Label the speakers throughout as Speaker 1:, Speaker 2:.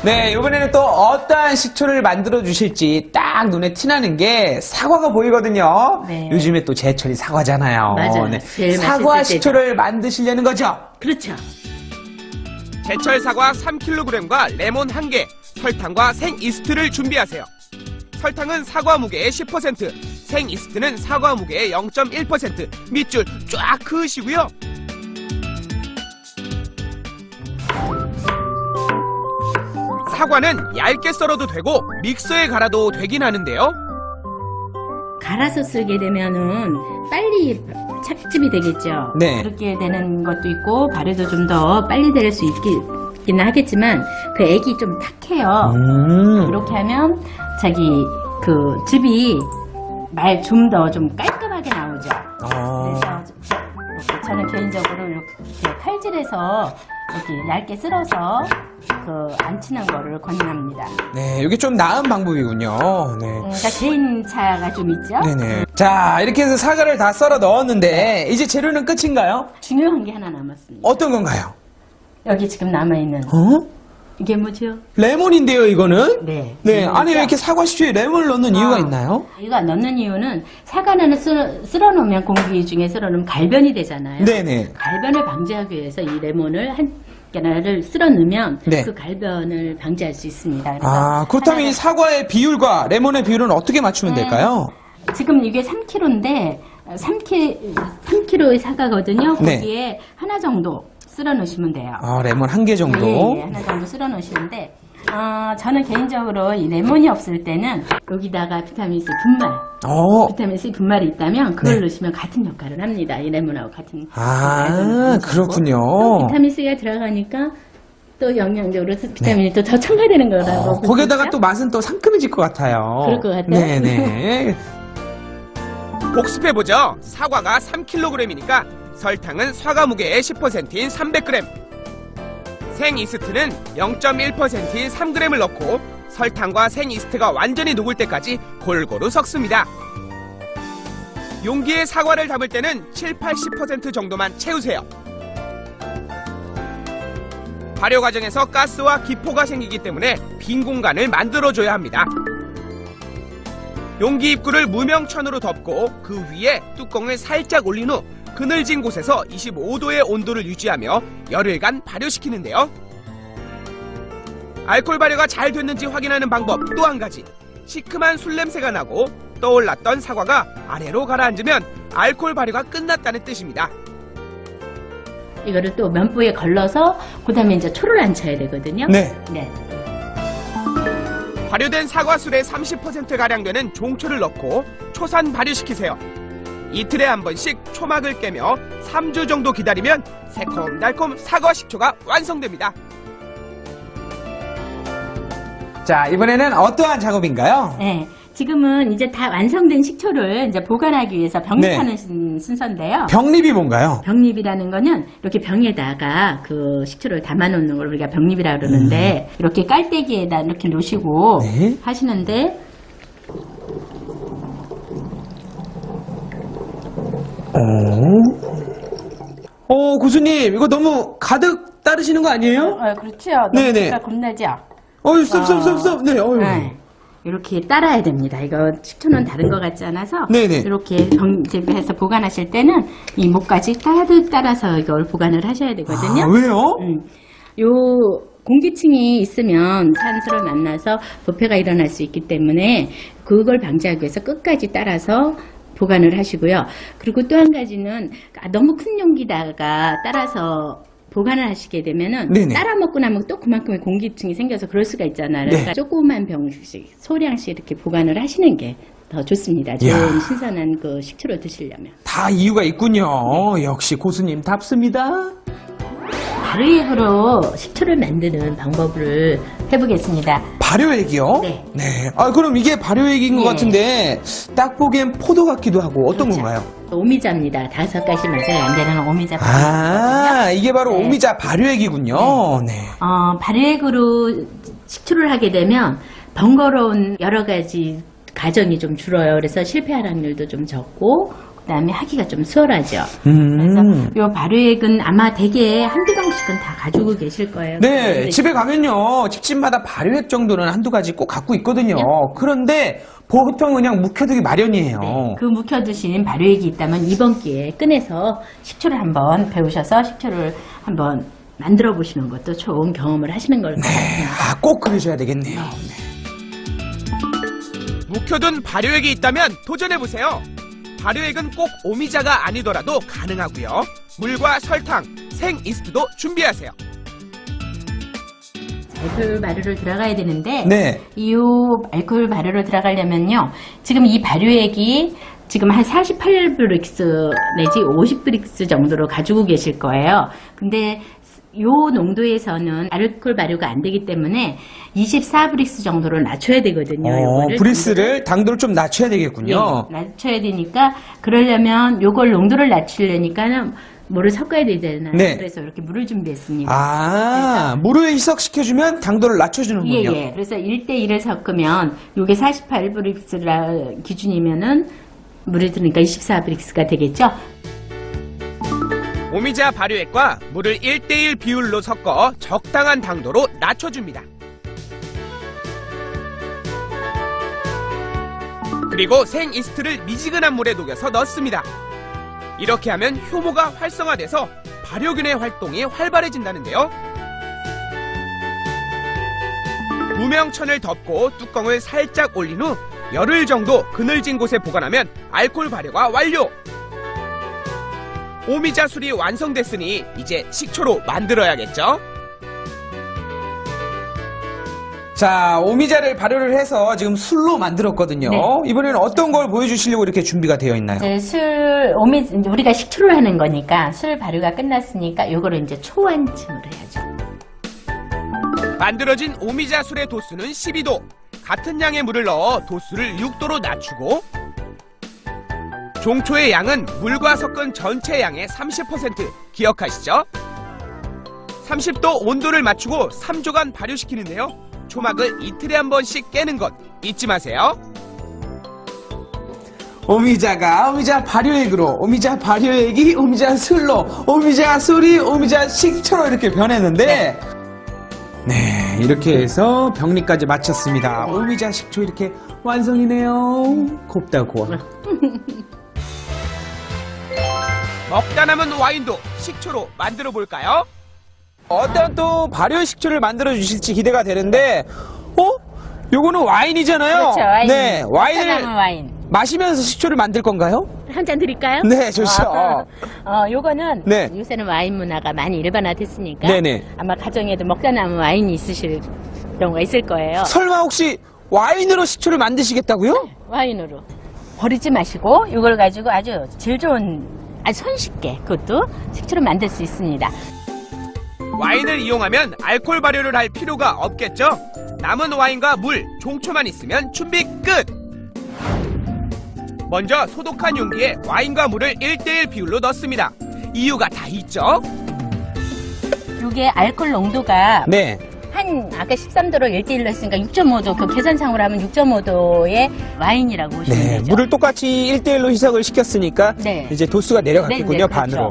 Speaker 1: 네, 이번에는 또 어떠한 식초를 만들어 주실지 딱 눈에 티나는 게 사과가 보이거든요.
Speaker 2: 네.
Speaker 1: 요즘에 또 제철이 사과잖아요.
Speaker 2: 맞아요.
Speaker 1: 네.
Speaker 2: 제일
Speaker 1: 사과
Speaker 2: 맛있을
Speaker 1: 식초를 만드시려는 거죠?
Speaker 2: 그렇죠.
Speaker 3: 제철 사과 3kg과 레몬 1개, 설탕과 생이스트를 준비하세요. 설탕은 사과 무게의 10%, 생이스트는 사과 무게의 0.1%, 밑줄 쫙 그으시고요. 사과는 얇게 썰어도 되고 믹서에 갈아도 되긴 하는데요.
Speaker 2: 갈아서 쓰게 되면은 빨리 착즙이 되겠죠.
Speaker 1: 네.
Speaker 2: 그렇게 되는 것도 있고 발효도 좀 더 빨리 될 수 있기는 하겠지만 그 액이 좀 탁해요. 그렇게 하면 그 즙이 좀 더 좀 깔끔하게 나오죠. 그래서 이렇게 저는 개인적으로 이렇게 칼질해서 이렇게 얇게 쓸어서 안 치는 거를 권유합니다.
Speaker 1: 네, 이게 좀 나은 방법이군요. 네.
Speaker 2: 그러니까 개인차가 좀 있죠.
Speaker 1: 네네. 자, 이렇게 해서 사과를 다 썰어 넣었는데, 이제 재료는 끝인가요?
Speaker 2: 중요한 게 하나 남았습니다.
Speaker 1: 어떤 건가요?
Speaker 2: 여기 지금 남아있는 이게 뭐죠?
Speaker 1: 레몬인데요, 이거는?
Speaker 2: 네.
Speaker 1: 네, 아니, 왜 이렇게 사과 식초에 레몬을 넣는 이유가 있나요?
Speaker 2: 이거 넣는 이유는 사과는 쓸어 놓으면 공기 중에 쓸어 놓으면 갈변이 되잖아요.
Speaker 1: 네네.
Speaker 2: 갈변을 방지하기 위해서 이 레몬을 한 개나를 쓸어 넣으면
Speaker 1: 네.
Speaker 2: 그 갈변을 방지할 수 있습니다. 그래서
Speaker 1: 아, 그렇다면 이 사과의 비율과 레몬의 비율은 어떻게 맞추면 될까요?
Speaker 2: 지금 이게 3kg인데 3kg의 사과거든요.
Speaker 1: 네.
Speaker 2: 거기에 하나 정도 쓸어 넣으시면 돼요.
Speaker 1: 아, 레몬 한 개 정도.
Speaker 2: 예, 하나 정도 쓸어 놓으시는데 저는 개인적으로 이 레몬이 없을 때는 여기다가 비타민C 분말, 비타민C 분말이 있다면 그걸
Speaker 1: 네.
Speaker 2: 넣으시면 같은 역할을 합니다. 이 레몬하고 같은
Speaker 1: 아,
Speaker 2: 역할을
Speaker 1: 그렇군요.
Speaker 2: 또 비타민C가 들어가니까 또 영양적으로 비타민이 또 더 첨가되는 거라고.
Speaker 1: 거기에다가
Speaker 2: 보시죠?
Speaker 1: 또 맛은 또 상큼해질 것 같아요.
Speaker 2: 그럴 것 같아요.
Speaker 1: 네네.
Speaker 3: 복습해보죠. 사과가 3kg이니까 설탕은 사과 무게의 10%인 300g, 생이스트는 0.1%인 3g을 넣고 설탕과 생이스트가 완전히 녹을 때까지 골고루 섞습니다. 용기에 사과를 담을 때는 7-80% 정도만 채우세요. 발효 과정에서 가스와 기포가 생기기 때문에 빈 공간을 만들어줘야 합니다. 용기 입구를 무명천으로 덮고 그 위에 뚜껑을 살짝 올린 후 그늘진 곳에서 25도의 온도를 유지하며 열흘간 발효시키는데요. 알코올 발효가 잘 됐는지 확인하는 방법 또 한 가지. 시큼한 술 냄새가 나고 떠올랐던 사과가 아래로 가라앉으면 알코올 발효가 끝났다는 뜻입니다.
Speaker 2: 이거를 또 면보에 걸러서 그다음에 이제 초를 안 쳐야 되거든요.
Speaker 1: 네.
Speaker 2: 네.
Speaker 3: 발효된 사과술의 30%가량 되는 종초를 넣고 초산 발효시키세요. 이틀에 한 번씩 초막을 깨며 3주 정도 기다리면 새콤달콤 사과 식초가 완성됩니다.
Speaker 1: 자, 이번에는 어떠한 작업인가요?
Speaker 2: 네. 지금은 이제 다 완성된 식초를 이제 보관하기 위해서 병립하는 순서인데요.
Speaker 1: 병립이 뭔가요?
Speaker 2: 병립이라는 거는 이렇게 병에다가 그 식초를 담아 놓는 걸 우리가 병립이라고 그러는데 이렇게 깔때기에다 이렇게 놓으시고
Speaker 1: 네.
Speaker 2: 하시는데
Speaker 1: 고수님, 이거 너무 가득 따르시는 거 아니에요?
Speaker 2: 그렇죠.
Speaker 1: 네네.
Speaker 2: 너무 겁나죠?
Speaker 1: 쏙. 네,
Speaker 2: 네. 이렇게 따라야 됩니다. 이거 식초는 다른 것 같지 않아서
Speaker 1: 네네.
Speaker 2: 이렇게 병집해서 보관하실 때는 이 목까지 가득 따라서 이걸 보관을 하셔야 되거든요.
Speaker 1: 아, 왜요?
Speaker 2: 요 공기층이 있으면 산소를 만나서 부패가 일어날 수 있기 때문에 그걸 방지하기 위해서 끝까지 따라서 보관을 하시고요. 그리고 또 한 가지는 너무 큰 용기다가 따라서 보관을 하시게 되면은
Speaker 1: 네네.
Speaker 2: 따라 먹고 나면 또 그만큼의 공기층이 생겨서 그럴 수가 있잖아요.
Speaker 1: 네.
Speaker 2: 그러니까 조그만 병씩 소량씩 이렇게 보관을 하시는 게 더 좋습니다. 좋은
Speaker 1: 이야.
Speaker 2: 신선한 그 식초를 드시려면.
Speaker 1: 다 이유가 있군요. 역시 고수님 답습니다.
Speaker 2: 발효액으로 식초를 만드는 방법을 해보겠습니다.
Speaker 1: 발효액이요?
Speaker 2: 네.
Speaker 1: 아, 그럼 이게 발효액인 것
Speaker 2: 네.
Speaker 1: 같은데 딱 보기엔 포도 같기도 하고 어떤
Speaker 2: 그렇죠.
Speaker 1: 건가요?
Speaker 2: 오미자입니다. 5가지 맛이 안 되는 오미자.
Speaker 1: 아, 이게 바로
Speaker 2: 네.
Speaker 1: 오미자 발효액이군요. 네.
Speaker 2: 발효액으로 식초를 하게 되면 번거로운 여러 가지 과정이 좀 줄어요. 그래서 실패할 확률도 좀 적고 그다음에 하기가 좀 수월하죠.
Speaker 1: 음.
Speaker 2: 그래서 요 발효액은 아마 대개 한두 병씩은 다 가지고 계실 거예요.
Speaker 1: 네,
Speaker 2: 그런데
Speaker 1: 집에 가면요, 집집마다 발효액 정도는 한두 가지 꼭 갖고 있거든요. 그런데 보통 그냥 묵혀두기 마련이에요.
Speaker 2: 네, 그 묵혀두신 발효액이 있다면 이번 기회에 꺼내서 식초를 한번 배우셔서 식초를 한번 만들어 보시는 것도 좋은 경험을 하시는 걸 같아요.
Speaker 1: 아, 꼭 그러셔야 되겠네요.
Speaker 3: 묵혀둔 발효액이 있다면 도전해보세요. 발효액은 꼭 오미자가 아니더라도 가능하고요. 물과 설탕, 생이스트도 준비하세요.
Speaker 2: 알코올 발효를 들어가야 되는데
Speaker 1: 네.
Speaker 2: 이 알코올 발효를 들어가려면요. 지금 이 발효액이 지금 한 48브릭스 내지 50브릭스 정도로 가지고 계실 거예요. 근데 요 농도에서는 알코올 발효가 안 되기 때문에 24브릭스 정도로 낮춰야 되거든요. 요거를
Speaker 1: 브리스를 당도를 좀 낮춰야 되겠군요.
Speaker 2: 네, 낮춰야 되니까 그러려면 요걸 농도를 낮추려니까는 물을 섞어야 되잖아요.
Speaker 1: 네.
Speaker 2: 그래서 이렇게 물을 준비했습니다.
Speaker 1: 아, 물을 희석시켜주면 당도를 낮춰주는군요.
Speaker 2: 예. 그래서 1대1을 섞으면 요게 48브릭스 기준이면은 물을 들으니까 24브릭스가 되겠죠?
Speaker 3: 오미자 발효액과 물을 1대1 비율로 섞어 적당한 당도로 낮춰줍니다. 그리고 생이스트를 미지근한 물에 녹여서 넣습니다. 이렇게 하면 효모가 활성화돼서 발효균의 활동이 활발해진다는데요. 무명천을 덮고 뚜껑을 살짝 올린 후 열흘 정도 그늘진 곳에 보관하면 알코올 발효가 완료! 오미자 술이 완성됐으니 이제 식초로 만들어야겠죠?
Speaker 1: 자, 오미자를 발효를 해서 지금 술로 만들었거든요.
Speaker 2: 네.
Speaker 1: 이번에는 어떤 걸 보여주시려고 이렇게 준비가 되어 있나요?
Speaker 2: 이제 이제 우리가 식초를 하는 거니까 술 발효가 끝났으니까 요거를 이제 초안층으로 해야죠.
Speaker 3: 만들어진 오미자 술의 도수는 12도. 같은 양의 물을 넣어 도수를 6도로 낮추고 종초의 양은 물과 섞은 전체 양의 30% 기억하시죠? 30도 온도를 맞추고 3조간 발효시키는데요. 초막을 이틀에 한 번씩 깨는 것 잊지 마세요.
Speaker 1: 오미자가 오미자 발효액으로, 오미자 발효액이 오미자 술로, 오미자 술이 오미자 식초로 이렇게 변했는데, 네, 이렇게 해서 병리까지 마쳤습니다. 오미자 식초 이렇게 완성이네요. 곱다 고와.
Speaker 3: 먹다 남은 와인도 식초로 만들어 볼까요?
Speaker 1: 어떤 또 발효 식초를 만들어 주실지 기대가 되는데, 요거는 와인이잖아요.
Speaker 2: 그렇죠. 와인.
Speaker 1: 네, 와인을
Speaker 2: 남은 와인.
Speaker 1: 마시면서 식초를 만들 건가요?
Speaker 2: 한 잔 드릴까요?
Speaker 1: 네, 좋죠.
Speaker 2: 요거는
Speaker 1: 네.
Speaker 2: 요새는 와인 문화가 많이 일반화됐으니까
Speaker 1: 네네.
Speaker 2: 아마 가정에도 먹다 남은 와인이 있으실 경우가 있을 거예요.
Speaker 1: 설마 혹시 와인으로 식초를 만드시겠다고요?
Speaker 2: 와인으로 버리지 마시고 이걸 가지고 아주 질 좋은 아주 손쉽게 그것도 식초로 만들 수 있습니다.
Speaker 3: 와인을 이용하면 알코올 발효를 할 필요가 없겠죠? 남은 와인과 물, 종초만 있으면 준비 끝! 먼저 소독한 용기에 와인과 물을 1대1 비율로 넣습니다. 이유가 다 있죠?
Speaker 2: 이게 알코올 농도가
Speaker 1: 네.
Speaker 2: 한 아까 13도로 1대1로 했으니까 6.5도 그 계산상으로 하면 6.5도의 와인이라고 보시면
Speaker 1: 네,
Speaker 2: 되죠.
Speaker 1: 물을 똑같이 1대1로 희석을 시켰으니까
Speaker 2: 네.
Speaker 1: 이제 도수가 내려갔겠군요,
Speaker 2: 네,
Speaker 1: 반으로.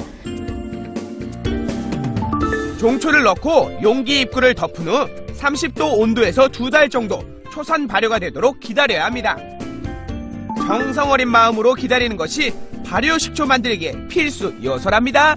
Speaker 3: 종초를 넣고 용기 입구를 덮은 후 30도 온도에서 2달 정도 초산 발효가 되도록 기다려야 합니다. 정성 어린 마음으로 기다리는 것이 발효 식초 만들기의 필수 요소랍니다.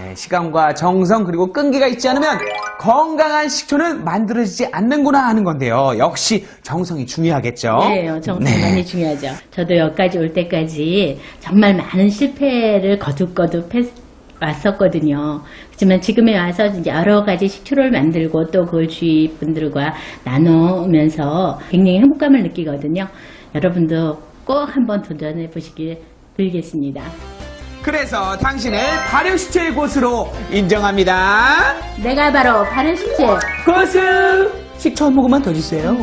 Speaker 1: 네, 시간과 정성 그리고 끈기가 있지 않으면 건강한 식초는 만들어지지 않는구나 하는 건데요. 역시 정성이 중요하겠죠.
Speaker 2: 네, 정성
Speaker 1: 네.
Speaker 2: 많이 중요하죠. 저도 여기까지 올 때까지 정말 많은 실패를 거듭거듭 왔었거든요. 하지만 지금에 와서 이제 여러 가지 식초를 만들고 또 그걸 주위 분들과 나누면서 굉장히 행복감을 느끼거든요. 여러분도 꼭 한번 도전해 보시길 빌겠습니다.
Speaker 1: 그래서 당신을 발효식초의 곳으로 인정합니다.
Speaker 2: 내가 바로 발효식초
Speaker 1: 고수! 식초 한 모금만 더 주세요.